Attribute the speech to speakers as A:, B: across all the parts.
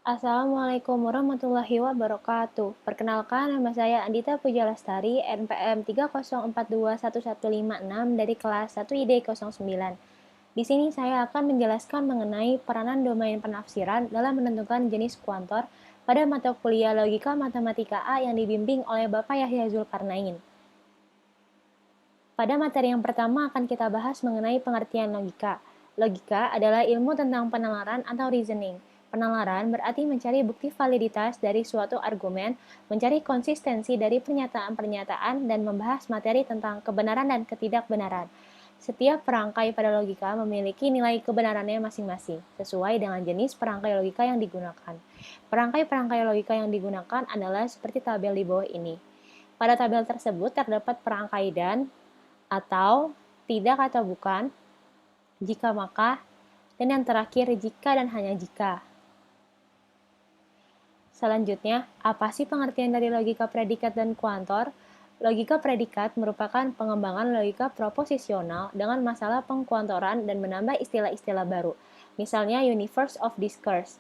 A: Assalamualaikum warahmatullahi wabarakatuh. Perkenalkan, nama saya Andita Pujalastari, NPM 304211156 dari kelas 1 ID 09. Di sini saya akan menjelaskan mengenai peranan domain penafsiran dalam menentukan jenis kuantor pada mata kuliah Logika Matematika A yang dibimbing oleh Bapak Yahya Zulkarnain. Pada materi yang pertama akan kita bahas mengenai pengertian logika. Logika adalah ilmu tentang penalaran atau reasoning. Penalaran berarti mencari bukti validitas dari suatu argumen, mencari konsistensi dari pernyataan-pernyataan, dan membahas materi tentang kebenaran dan ketidakbenaran. Setiap perangkai pada logika memiliki nilai kebenarannya masing-masing, sesuai dengan jenis perangkai logika yang digunakan. Perangkai-perangkai logika yang digunakan adalah seperti tabel di bawah ini. Pada tabel tersebut terdapat perangkai dan, atau, tidak atau bukan, jika maka, dan yang terakhir jika dan hanya jika. Selanjutnya, apa sih pengertian dari logika predikat dan kuantor? Logika predikat merupakan pengembangan logika proposisional dengan masalah pengkuantoran dan menambah istilah-istilah baru, misalnya universe of discourse,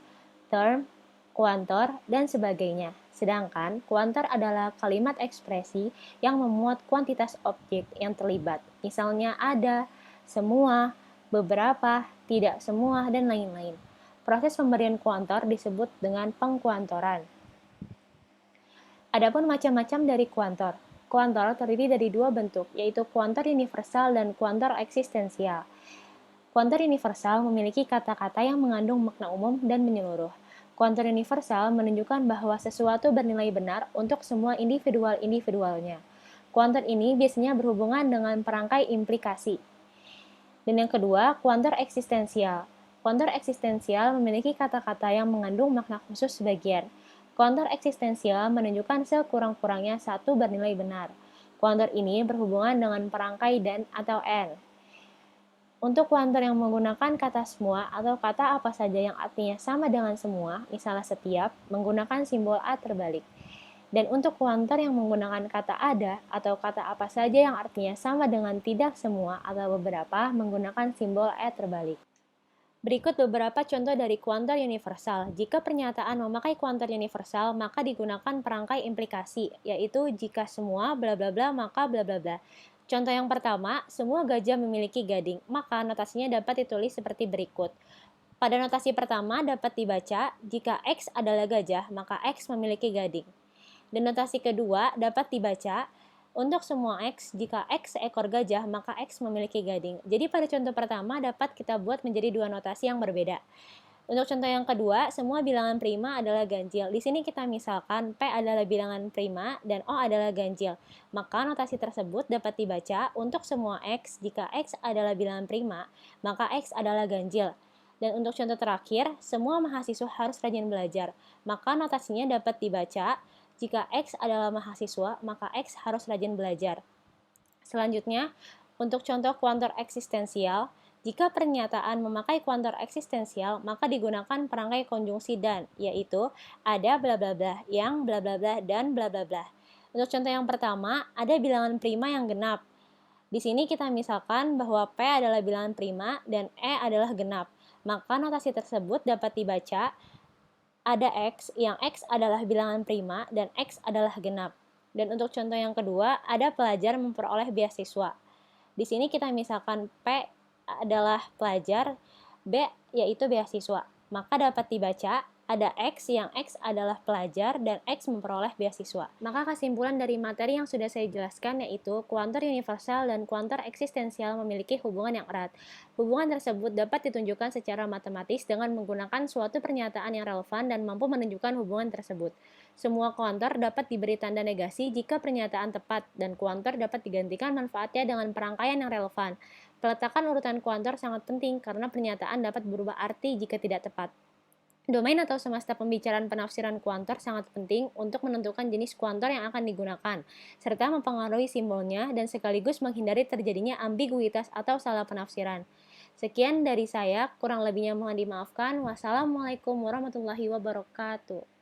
A: term, kuantor, dan sebagainya. Sedangkan kuantor adalah kalimat ekspresi yang memuat kuantitas objek yang terlibat, misalnya ada, semua, beberapa, tidak semua, dan lain-lain. Proses pemberian kuantor disebut dengan pengkuantoran. Adapun macam-macam dari kuantor. Kuantor terdiri dari dua bentuk, yaitu kuantor universal dan kuantor eksistensial. Kuantor universal memiliki kata-kata yang mengandung makna umum dan menyeluruh. Kuantor universal menunjukkan bahwa sesuatu bernilai benar untuk semua individual-individualnya. Kuantor ini biasanya berhubungan dengan perangkai implikasi. Dan yang kedua, kuantor eksistensial. Kuantor eksistensial memiliki kata-kata yang mengandung makna khusus sebagian. Kuantor eksistensial menunjukkan sekurang-kurangnya satu bernilai benar. Kuantor ini berhubungan dengan perangkai dan atau n. Untuk kuantor yang menggunakan kata semua atau kata apa saja yang artinya sama dengan semua, misalnya setiap, menggunakan simbol A terbalik. Dan untuk kuantor yang menggunakan kata ada atau kata apa saja yang artinya sama dengan tidak semua atau beberapa, menggunakan simbol E terbalik. Berikut beberapa contoh dari kuantor universal. Jika pernyataan memakai kuantor universal, maka digunakan perangkai implikasi, yaitu jika semua bla bla bla maka bla bla bla. Contoh yang pertama, semua gajah memiliki gading, maka notasinya dapat ditulis seperti berikut. Pada notasi pertama dapat dibaca, jika X adalah gajah, maka X memiliki gading. Dan notasi kedua dapat dibaca, untuk semua X, jika X seekor gajah, maka X memiliki gading. Jadi pada contoh pertama dapat kita buat menjadi dua notasi yang berbeda. Untuk contoh yang kedua, semua bilangan prima adalah ganjil. Di sini kita misalkan P adalah bilangan prima dan O adalah ganjil. Maka notasi tersebut dapat dibaca, untuk semua X, jika X adalah bilangan prima, maka X adalah ganjil. Dan untuk contoh terakhir, semua mahasiswa harus rajin belajar. Maka notasinya dapat dibaca, jika X adalah mahasiswa, maka X harus rajin belajar. Selanjutnya, untuk contoh kuantor eksistensial, jika pernyataan memakai kuantor eksistensial, maka digunakan perangkai konjungsi dan, yaitu ada bla bla bla, yang bla bla bla, dan bla bla bla. Untuk contoh yang pertama, ada bilangan prima yang genap. Di sini kita misalkan bahwa P adalah bilangan prima dan E adalah genap. Maka notasi tersebut dapat dibaca, ada X, yang X adalah bilangan prima dan X adalah genap. Dan untuk contoh yang kedua, ada pelajar memperoleh beasiswa. Di sini kita misalkan P adalah pelajar, B yaitu beasiswa. Maka dapat dibaca, ada X, yang X adalah pelajar dan X memperoleh beasiswa. Maka kesimpulan dari materi yang sudah saya jelaskan yaitu kuantor universal dan kuantor eksistensial memiliki hubungan yang erat. Hubungan tersebut dapat ditunjukkan secara matematis dengan menggunakan suatu pernyataan yang relevan dan mampu menunjukkan hubungan tersebut. Semua kuantor dapat diberi tanda negasi jika pernyataan tepat, dan kuantor dapat digantikan manfaatnya dengan perangkaian yang relevan. Peletakan urutan kuantor sangat penting karena pernyataan dapat berubah arti jika tidak tepat. Domain atau semesta pembicaraan penafsiran kuantor sangat penting untuk menentukan jenis kuantor yang akan digunakan, serta mempengaruhi simbolnya dan sekaligus menghindari terjadinya ambiguitas atau salah penafsiran. Sekian dari saya, kurang lebihnya mohon dimaafkan. Wassalamualaikum warahmatullahi wabarakatuh.